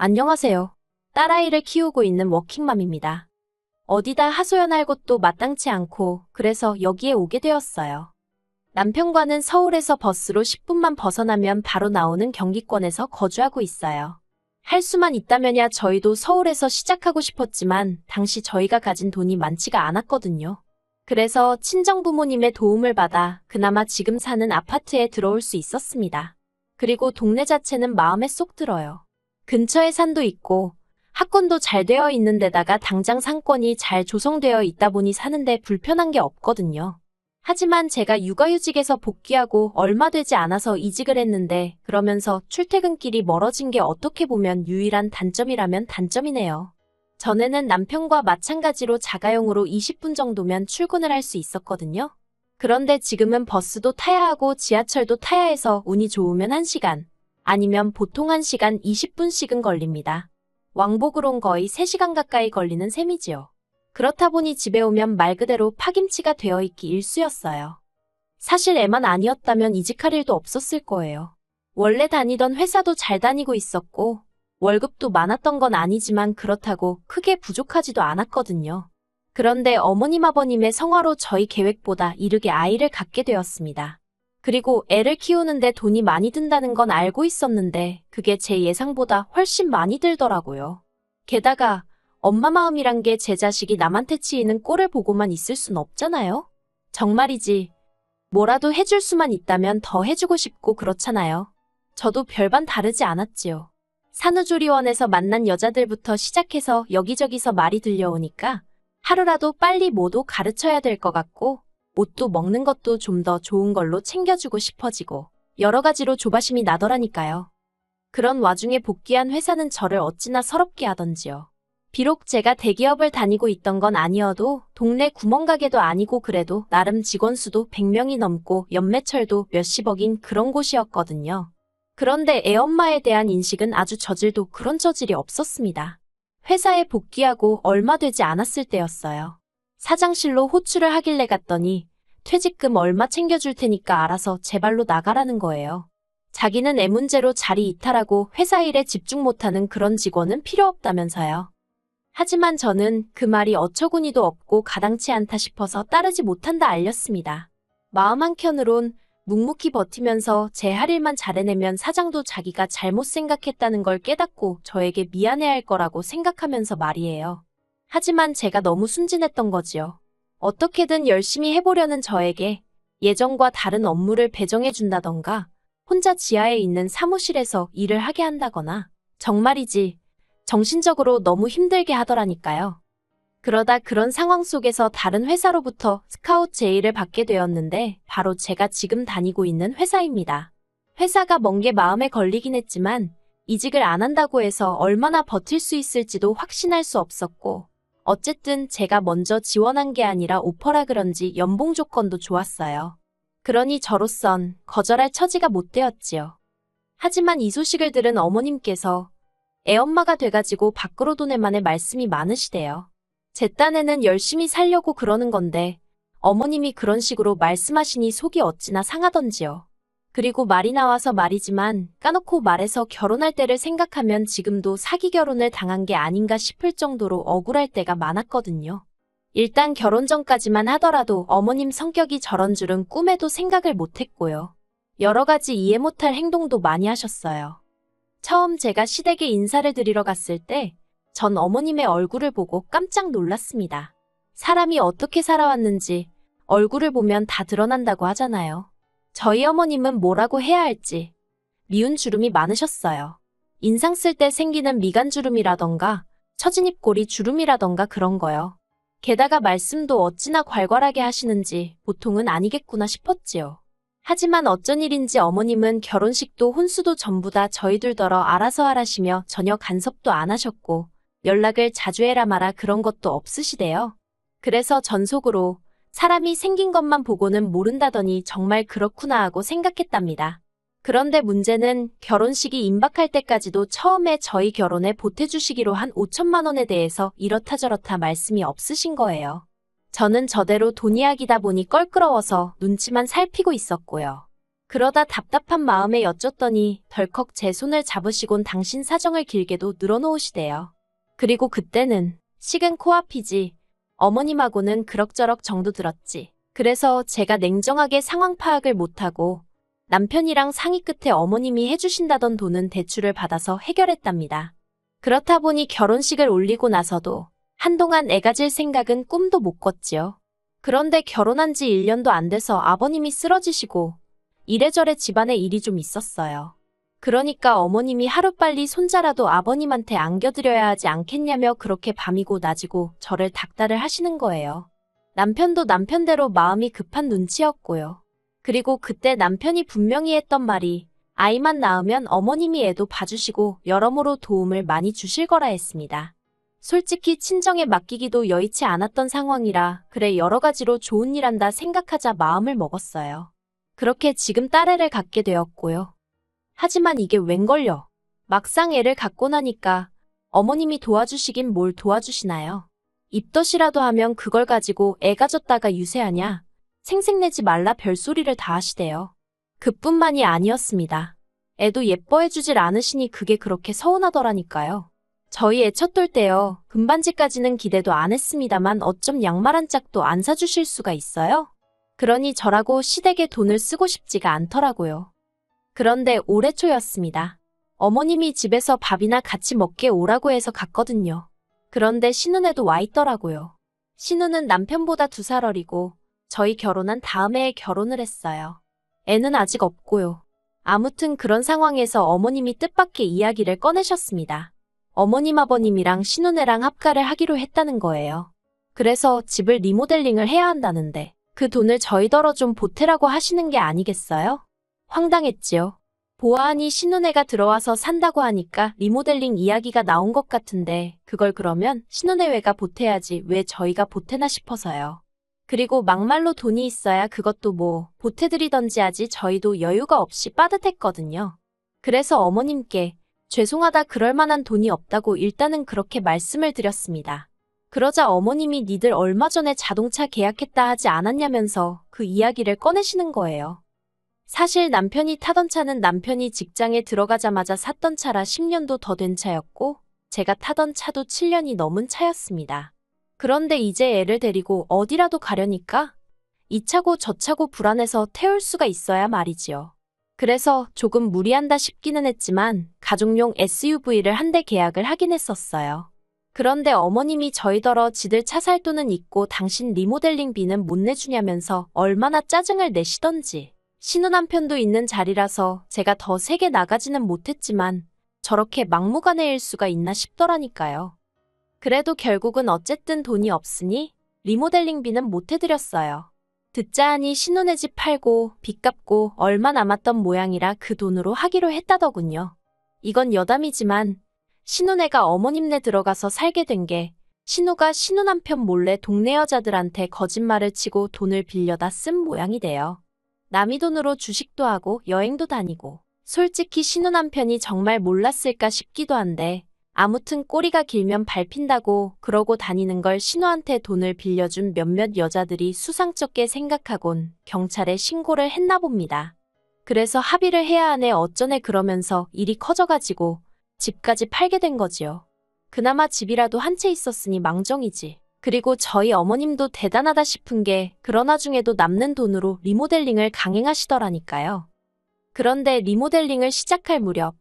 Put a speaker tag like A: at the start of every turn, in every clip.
A: 안녕하세요. 딸아이를 키우고 있는 워킹맘입니다. 어디다 하소연할 곳도 마땅치 않고 그래서 여기에 오게 되었어요. 남편과는 서울에서 버스로 10분만 벗어나면 바로 나오는 경기권에서 거주하고 있어요. 할 수만 있다면야 저희도 서울에서 시작하고 싶었지만 당시 저희가 가진 돈이 많지가 않았거든요. 그래서 친정부모님의 도움을 받아 그나마 지금 사는 아파트에 들어올 수 있었습니다. 그리고 동네 자체는 마음에 쏙 들어요. 근처에 산도 있고 학군도 잘 되어 있는 데다가 당장 상권이 잘 조성되어 있다 보니 사는데 불편한 게 없거든요. 하지만 제가 육아휴직에서 복귀하고 얼마 되지 않아서 이직을 했는데 그러면서 출퇴근길이 멀어진 게 어떻게 보면 유일한 단점이라면 단점이네요. 전에는 남편과 마찬가지로 자가용으로 20분 정도면 출근을 할 수 있었거든요. 그런데 지금은 버스도 타야 하고 지하철도 타야 해서 운이 좋으면 1시간, 아니면 보통 1시간 20분씩은 걸립니다. 왕복으론 거의 3시간 가까이 걸리는 셈이지요. 그렇다 보니 집에 오면 말 그대로 파김치가 되어 있기 일쑤였어요. 사실 애만 아니었다면 이직할 일도 없었을 거예요. 원래 다니던 회사도 잘 다니고 있었고 월급도 많았던 건 아니지만 그렇다고 크게 부족하지도 않았거든요. 그런데 어머님 아버님의 성화로 저희 계획보다 이르게 아이를 갖게 되었습니다. 그리고 애를 키우는데 돈이 많이 든다는 건 알고 있었는데 그게 제 예상보다 훨씬 많이 들더라고요. 게다가 엄마 마음이란 게 제 자식이 남한테 치이는 꼴을 보고만 있을 순 없잖아요. 정말이지. 뭐라도 해줄 수만 있다면 더 해주고 싶고 그렇잖아요. 저도 별반 다르지 않았지요. 산후조리원에서 만난 여자들부터 시작해서 여기저기서 말이 들려오니까 하루라도 빨리 뭐도 가르쳐야 될 것 같고 옷도 먹는 것도 좀 더 좋은 걸로 챙겨주고 싶어지고 여러 가지로 조바심이 나더라니까요. 그런 와중에 복귀한 회사는 저를 어찌나 서럽게 하던지요. 비록 제가 대기업을 다니고 있던 건 아니어도 동네 구멍가게도 아니고 그래도 나름 직원 수도 100명이 넘고 연매철도 몇십억인 그런 곳이었거든요. 그런데 애엄마에 대한 인식은 아주 저질도 그런 저질이 없었습니다. 회사에 복귀하고 얼마 되지 않았을 때였어요. 사장실로 호출을 하길래 갔더니 퇴직금 얼마 챙겨줄 테니까 알아서 제 발로 나가라는 거예요. 자기는 애 문제로 자리 이탈하고 회사 일에 집중 못하는 그런 직원은 필요 없다면서요. 하지만 저는 그 말이 어처구니도 없고 가당치 않다 싶어서 따르지 못한다 알렸습니다. 마음 한켠으론 묵묵히 버티면서 제 할 일만 잘해내면 사장도 자기가 잘못 생각했다는 걸 깨닫고 저에게 미안해할 거라고 생각하면서 말이에요. 하지만 제가 너무 순진했던 거지요. 어떻게든 열심히 해보려는 저에게 예전과 다른 업무를 배정해준다던가 혼자 지하에 있는 사무실에서 일을 하게 한다거나 정말이지 정신적으로 너무 힘들게 하더라니까요. 그러다 그런 상황 속에서 다른 회사로부터 스카우트 제의를 받게 되었는데 바로 제가 지금 다니고 있는 회사입니다. 회사가 먼 게 마음에 걸리긴 했지만 이직을 안 한다고 해서 얼마나 버틸 수 있을지도 확신할 수 없었고 어쨌든 제가 먼저 지원한 게 아니라 오퍼라 그런지 연봉 조건도 좋았어요. 그러니 저로선 거절할 처지가 못 되었지요. 하지만 이 소식을 들은 어머님께서 애엄마가 돼가지고 밖으로 도내만의 말씀이 많으시대요. 제 딴에는 열심히 살려고 그러는 건데 어머님이 그런 식으로 말씀하시니 속이 어찌나 상하던지요. 그리고 말이 나와서 말이지만 까놓고 말해서 결혼할 때를 생각하면 지금도 사기 결혼을 당한 게 아닌가 싶을 정도로 억울할 때가 많았거든요. 일단 결혼 전까지만 하더라도 어머님 성격이 저런 줄은 꿈에도 생각을 못했고요. 여러 가지 이해 못할 행동도 많이 하셨어요. 처음 제가 시댁에 인사를 드리러 갔을 때 전 어머님의 얼굴을 보고 깜짝 놀랐습니다. 사람이 어떻게 살아왔는지 얼굴을 보면 다 드러난다고 하잖아요. 저희 어머님은 뭐라고 해야 할지 미운 주름이 많으셨어요. 인상 쓸 때 생기는 미간주름이라던가 처진입꼬리 주름이라던가 그런 거요. 게다가 말씀도 어찌나 괄괄하게 하시는지 보통은 아니겠구나 싶었지요. 하지만 어쩐 일인지 어머님은 결혼식도 혼수도 전부 다 저희들더러 알아서 하라시며 전혀 간섭도 안 하셨고 연락을 자주 해라 마라 그런 것도 없으시대요. 그래서 전 속으로 사람이 생긴 것만 보고는 모른다더니 정말 그렇구나 하고 생각했답니다. 그런데 문제는 결혼식이 임박할 때까지도 처음에 저희 결혼에 보태주시기로 한 5천만 원에 대해서 이렇다 저렇다 말씀이 없으신 거예요. 저는 저대로 돈 이야기다 보니 껄끄러워서 눈치만 살피고 있었고요. 그러다 답답한 마음에 여쭸더니 덜컥 제 손을 잡으시곤 당신 사정을 길게도 늘어놓으시대요. 그리고 그때는 식은 코앞이지. 어머님하고는 그럭저럭 정도 들었지. 그래서 제가 냉정하게 상황 파악을 못하고 남편이랑 상의 끝에 어머님이 해주신다던 돈은 대출을 받아서 해결했답니다. 그렇다 보니 결혼식을 올리고 나서도 한동안 애 가질 생각은 꿈도 못 꿨지요. 그런데 결혼한 지 1년도 안 돼서 아버님이 쓰러지시고 이래저래 집안에 일이 좀 있었어요. 그러니까 어머님이 하루빨리 손자라도 아버님한테 안겨드려야 하지 않겠냐며 그렇게 밤이고 낮이고 저를 닥달을 하시는 거예요. 남편도 남편대로 마음이 급한 눈치였고요. 그리고 그때 남편이 분명히 했던 말이 아이만 낳으면 어머님이 애도 봐주시고 여러모로 도움을 많이 주실 거라 했습니다. 솔직히 친정에 맡기기도 여의치 않았던 상황이라 그래 여러 가지로 좋은 일 한다 생각하자 마음을 먹었어요. 그렇게 지금 딸애를 갖게 되었고요. 하지만 이게 웬걸요. 막상 애를 갖고 나니까 어머님이 도와주시긴 뭘 도와주시나요. 입덧이라도 하면 그걸 가지고 애 가졌다가 유세하냐. 생색내지 말라 별소리를 다 하시대요. 그뿐만이 아니었습니다. 애도 예뻐해주질 않으시니 그게 그렇게 서운하더라니까요. 저희 애 첫돌 때요. 금반지까지는 기대도 안 했습니다만 어쩜 양말 한 짝도 안 사주실 수가 있어요? 그러니 저라고 시댁에 돈을 쓰고 싶지가 않더라고요. 그런데 올해 초였습니다. 어머님이 집에서 밥이나 같이 먹게 오라고 해서 갔거든요. 그런데 신혼에도 와 있더라고요. 신혼은 남편보다 2살 어리고 저희 결혼한 다음 해에 결혼을 했어요. 애는 아직 없고요. 아무튼 그런 상황에서 어머님이 뜻밖의 이야기를 꺼내셨습니다. 어머님 아버님이랑 신혼애랑 합가를 하기로 했다는 거예요. 그래서 집을 리모델링을 해야 한다는데 그 돈을 저희더러 좀 보태라고 하시는 게 아니겠어요? 황당했지요. 보아하니 신혼애가 들어와서 산다고 하니까 리모델링 이야기가 나온 것 같은데 그걸 그러면 신혼애외가 보태야지 왜 저희가 보태나 싶어서요. 그리고 막말로 돈이 있어야 그것도 뭐 보태드리던지 하지 저희도 여유가 없이 빠듯했거든요. 그래서 어머님께 죄송하다 그럴 만한 돈이 없다고 일단은 그렇게 말씀을 드렸습니다. 그러자 어머님이 니들 얼마 전에 자동차 계약했다 하지 않았냐면서 그 이야기를 꺼내시는 거예요. 사실 남편이 타던 차는 남편이 직장에 들어가자마자 샀던 차라 10년도 더 된 차였고 제가 타던 차도 7년이 넘은 차였습니다. 그런데 이제 애를 데리고 어디라도 가려니까 이 차고 저 차고 불안해서 태울 수가 있어야 말이지요. 그래서 조금 무리한다 싶기는 했지만 가족용 SUV를 한 대 계약을 하긴 했었어요. 그런데 어머님이 저희더러 지들 차 살 돈은 있고 당신 리모델링비는 못 내주냐면서 얼마나 짜증을 내시던지. 신혼 남편도 있는 자리라서 제가 더 세게 나가지는 못했지만 저렇게 막무가내일 수가 있나 싶더라니까요. 그래도 결국은 어쨌든 돈이 없으니 리모델링비는 못 해드렸어요. 듣자 하니 신혼의 집 팔고 빚 갚고 얼마 남았던 모양이라 그 돈으로 하기로 했다더군요. 이건 여담이지만 신혼애가 어머님네 들어가서 살게 된 게 신우가 신혼 남편 몰래 동네 여자들한테 거짓말을 치고 돈을 빌려다 쓴 모양이 돼요. 남의 돈으로 주식도 하고 여행도 다니고 솔직히 신혼 남편이 정말 몰랐을까 싶기도 한데 아무튼 꼬리가 길면 밟힌다고 그러고 다니는 걸 신우한테 돈을 빌려준 몇몇 여자들이 수상쩍게 생각하곤 경찰에 신고를 했나 봅니다. 그래서 합의를 해야 하네 어쩌네 그러면서 일이 커져가지고 집까지 팔게 된 거지요. 그나마 집이라도 한 채 있었으니 망정이지. 그리고 저희 어머님도 대단하다 싶은 게 그런 와중에도 남는 돈으로 리모델링을 강행하시더라니까요. 그런데 리모델링을 시작할 무렵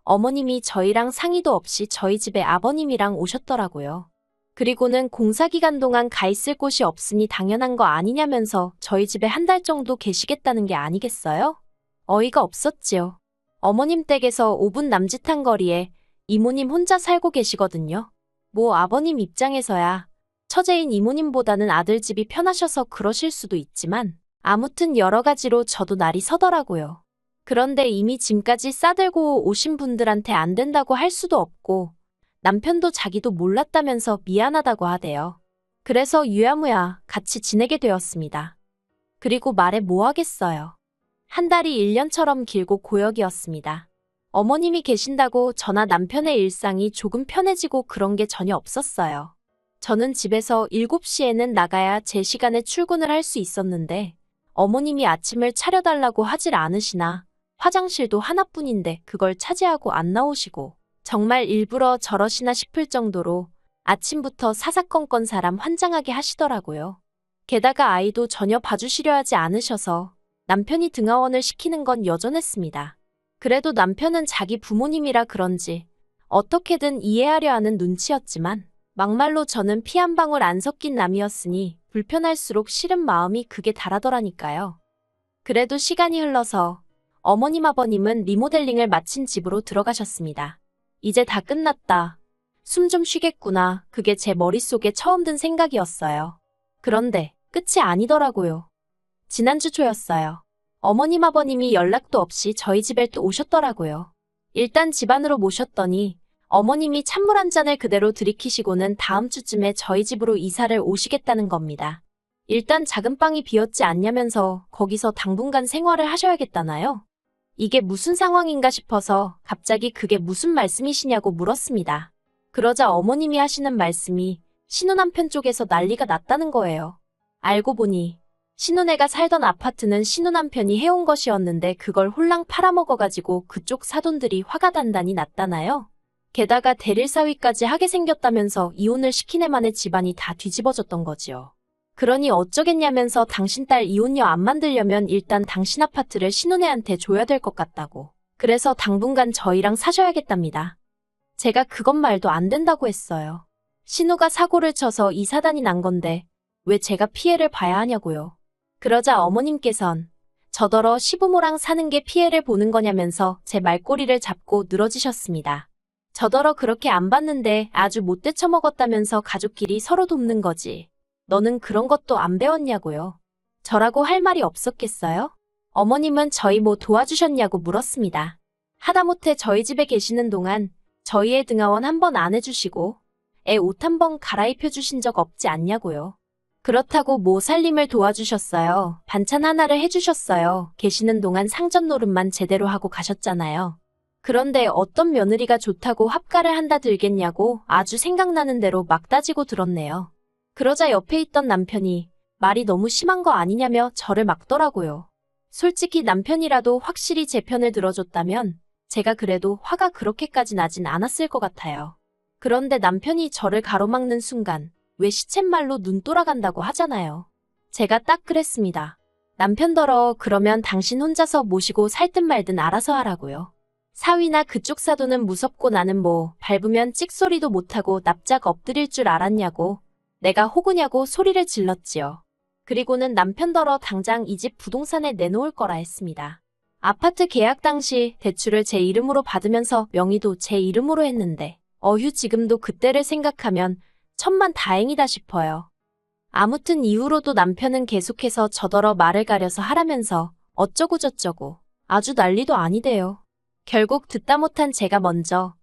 A: 어머님이 저희랑 상의도 없이 저희 집에 아버님이랑 오셨더라고요. 그리고는 공사기간 동안 가 있을 곳이 없으니 당연한 거 아니냐면서 저희 집에 한 달 정도 계시겠다는 게 아니겠어요? 어이가 없었지요. 어머님 댁에서 5분 남짓한 거리에 이모님 혼자 살고 계시거든요. 뭐 아버님 입장에서야 처제인 이모님보다는 아들 집이 편하셔서 그러실 수도 있지만 아무튼 여러 가지로 저도 날이 서더라고요. 그런데 이미 짐까지 싸들고 오신 분들한테 안 된다고 할 수도 없고 남편도 자기도 몰랐다면서 미안하다고 하대요. 그래서 유야무야 같이 지내게 되었습니다. 그리고 말해 뭐 하겠어요. 한 달이 1년처럼 길고 고역이었습니다. 어머님이 계신다고 저나 남편의 일상이 조금 편해지고 그런 게 전혀 없었어요. 저는 집에서 7시에는 나가야 제 시간에 출근을 할 수 있었는데 어머님이 아침을 차려달라고 하질 않으시나 화장실도 하나뿐인데 그걸 차지하고 안 나오시고 정말 일부러 저러시나 싶을 정도로 아침부터 사사건건 사람 환장하게 하시더라고요. 게다가 아이도 전혀 봐주시려 하지 않으셔서 남편이 등하원을 시키는 건 여전했습니다. 그래도 남편은 자기 부모님이라 그런지 어떻게든 이해하려 하는 눈치였지만 막말로 저는 피 한 방울 안 섞인 남이었으니 불편할수록 싫은 마음이 극에 달하더라니까요. 그래도 시간이 흘러서 어머님 아버님은 리모델링을 마친 집으로 들어가셨습니다. 이제 다 끝났다. 숨 좀 쉬겠구나. 그게 제 머릿속에 처음 든 생각이었어요. 그런데 끝이 아니더라고요. 지난주 초였어요. 어머님 아버님이 연락도 없이 저희 집에 또 오셨더라고요. 일단 집 안으로 모셨더니 어머님이 찬물 한 잔을 그대로 들이키시고는 다음 주쯤에 저희 집으로 이사를 오시겠다는 겁니다. 일단 작은 방이 비었지 않냐면서 거기서 당분간 생활을 하셔야겠다나요? 이게 무슨 상황인가 싶어서 갑자기 그게 무슨 말씀이시냐고 물었습니다. 그러자 어머님이 하시는 말씀이 신혼남편 쪽에서 난리가 났다는 거예요. 알고 보니 신혼애가 살던 아파트는 신혼남편이 해온 것이었는데 그걸 홀랑 팔아먹어가지고 그쪽 사돈들이 화가 단단히 났다나요? 게다가 대릴사위까지 하게 생겼다면서 이혼을 시킨 애만의 집안이 다 뒤집어졌던 거지요. 그러니 어쩌겠냐면서 당신 딸 이혼녀 안 만들려면 일단 당신 아파트를 신혼애한테 줘야 될 것 같다고. 그래서 당분간 저희랑 사셔야겠답니다. 제가 그건 말도 안 된다고 했어요. 신우가 사고를 쳐서 이 사단이 난 건데 왜 제가 피해를 봐야 하냐고요. 그러자 어머님께선 저더러 시부모랑 사는 게 피해를 보는 거냐면서 제 말꼬리를 잡고 늘어지셨습니다. 저더러 그렇게 안 봤는데 아주 못돼 처먹었다면서 가족끼리 서로 돕는 거지. 너는 그런 것도 안 배웠냐고요. 저라고 할 말이 없었겠어요? 어머님은 저희 뭐 도와주셨냐고 물었습니다. 하다못해 저희 집에 계시는 동안 저희의 등하원 한 번 안 해주시고 애 옷 한 번 갈아입혀 주신 적 없지 않냐고요. 그렇다고 뭐 살림을 도와주셨어요. 반찬 하나를 해주셨어요. 계시는 동안 상전 노릇만 제대로 하고 가셨잖아요. 그런데 어떤 며느리가 좋다고 합가를 한다 들겠냐고 아주 생각나는 대로 막 따지고 들었네요. 그러자 옆에 있던 남편이 말이 너무 심한 거 아니냐며 저를 막더라고요. 솔직히 남편이라도 확실히 제 편을 들어줬다면 제가 그래도 화가 그렇게까지 나진 않았을 것 같아요. 그런데 남편이 저를 가로막는 순간 왜 시쳇말로 눈 돌아간다고 하잖아요. 제가 딱 그랬습니다. 남편더러 그러면 당신 혼자서 모시고 살든 말든 알아서 하라고요. 사위나 그쪽 사돈은 무섭고 나는 뭐 밟으면 찍소리도 못하고 납작 엎드릴 줄 알았냐고 내가 호구냐고 소리를 질렀지요. 그리고는 남편더러 당장 이 집 부동산에 내놓을 거라 했습니다. 아파트 계약 당시 대출을 제 이름으로 받으면서 명의도 제 이름으로 했는데 어휴 지금도 그때를 생각하면 천만 다행이다 싶어요. 아무튼 이후로도 남편은 계속해서 저더러 말을 가려서 하라면서 어쩌고 저쩌고 아주 난리도 아니대요. 결국 듣다 못한 제가 먼저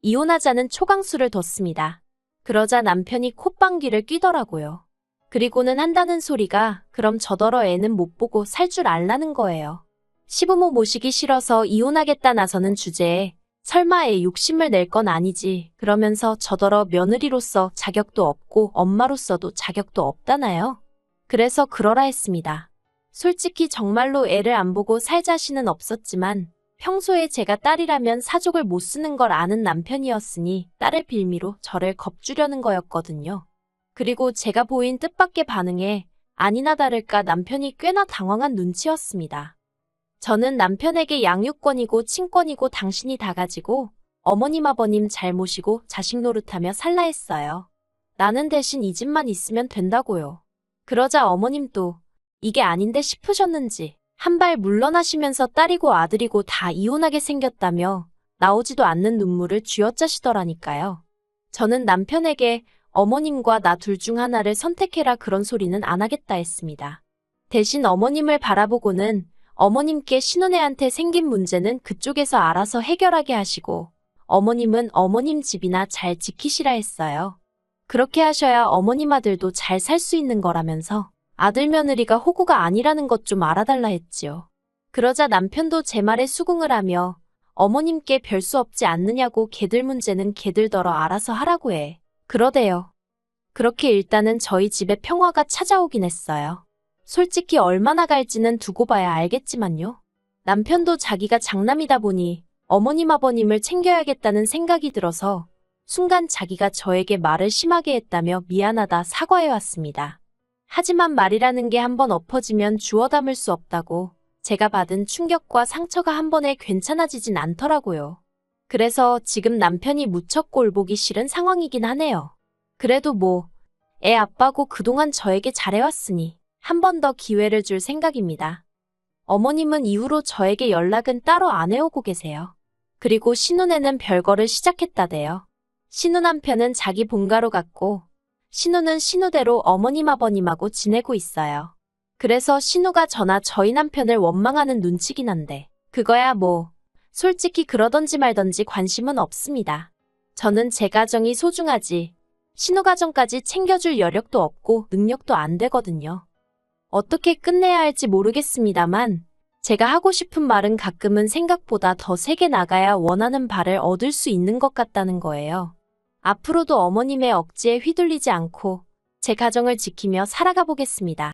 A: 이혼하자는 초강수를 뒀습니다. 그러자 남편이 콧방귀를 뀌더라고요. 그리고는 한다는 소리가 그럼 저더러 애는 못 보고 살 줄 알라는 거예요. 시부모 모시기 싫어서 이혼하겠다 나서는 주제에 설마 애 욕심을 낼 건 아니지 그러면서 저더러 며느리로서 자격도 없고 엄마로서도 자격도 없다나요? 그래서 그러라 했습니다. 솔직히 정말로 애를 안 보고 살 자신은 없었지만 평소에 제가 딸이라면 사족을 못 쓰는 걸 아는 남편이었으니 딸의 빌미로 저를 겁주려는 거였거든요. 그리고 제가 보인 뜻밖의 반응에 아니나 다를까 남편이 꽤나 당황한 눈치였습니다. 저는 남편에게 양육권이고 친권이고 당신이 다 가지고 어머님 아버님 잘 모시고 자식 노릇하며 살라 했어요. 나는 대신 이 집만 있으면 된다고요. 그러자 어머님도 이게 아닌데 싶으셨는지 한 발 물러나시면서 딸이고 아들이고 다 이혼하게 생겼다며 나오지도 않는 눈물을 쥐어짜시더라니까요. 저는 남편에게 어머님과 나 둘 중 하나를 선택해라 그런 소리는 안 하겠다 했습니다. 대신 어머님을 바라보고는 어머님께 신혼애한테 생긴 문제는 그쪽에서 알아서 해결하게 하시고 어머님은 어머님 집이나 잘 지키시라 했어요. 그렇게 하셔야 어머님 아들도 잘 살 수 있는 거라면서 아들 며느리가 호구가 아니라는 것 좀 알아달라 했지요. 그러자 남편도 제 말에 수긍을 하며 어머님께 별 수 없지 않느냐고 걔들 문제는 걔들더러 알아서 하라고 해. 그러대요. 그렇게 일단은 저희 집에 평화가 찾아오긴 했어요. 솔직히 얼마나 갈지는 두고 봐야 알겠지만요. 남편도 자기가 장남이다 보니 어머님 아버님을 챙겨야겠다는 생각이 들어서 순간 자기가 저에게 말을 심하게 했다며 미안하다 사과해왔습니다. 하지만 말이라는 게 한번 엎어지면 주워 담을 수 없다고 제가 받은 충격과 상처가 한 번에 괜찮아지진 않더라고요. 그래서 지금 남편이 무척 꼴보기 싫은 상황이긴 하네요. 그래도 뭐, 애 아빠고 그동안 저에게 잘해왔으니 한 번 더 기회를 줄 생각입니다. 어머님은 이후로 저에게 연락은 따로 안 해오고 계세요. 그리고 신혼에는 별거를 시작했다대요. 신우 남편은 자기 본가로 갔고 신우는 신우대로 어머님 아버님하고 지내고 있어요. 그래서 신우가 저나 저희 남편을 원망하는 눈치긴 한데 그거야 뭐 솔직히 그러던지 말던지 관심은 없습니다. 저는 제 가정이 소중하지 신우 가정까지 챙겨줄 여력도 없고 능력도 안 되거든요. 어떻게 끝내야 할지 모르겠습니다만 제가 하고 싶은 말은 가끔은 생각보다 더 세게 나가야 원하는 바를 얻을 수 있는 것 같다는 거예요. 앞으로도 어머님의 억지에 휘둘리지 않고 제 가정을 지키며 살아가 보겠습니다.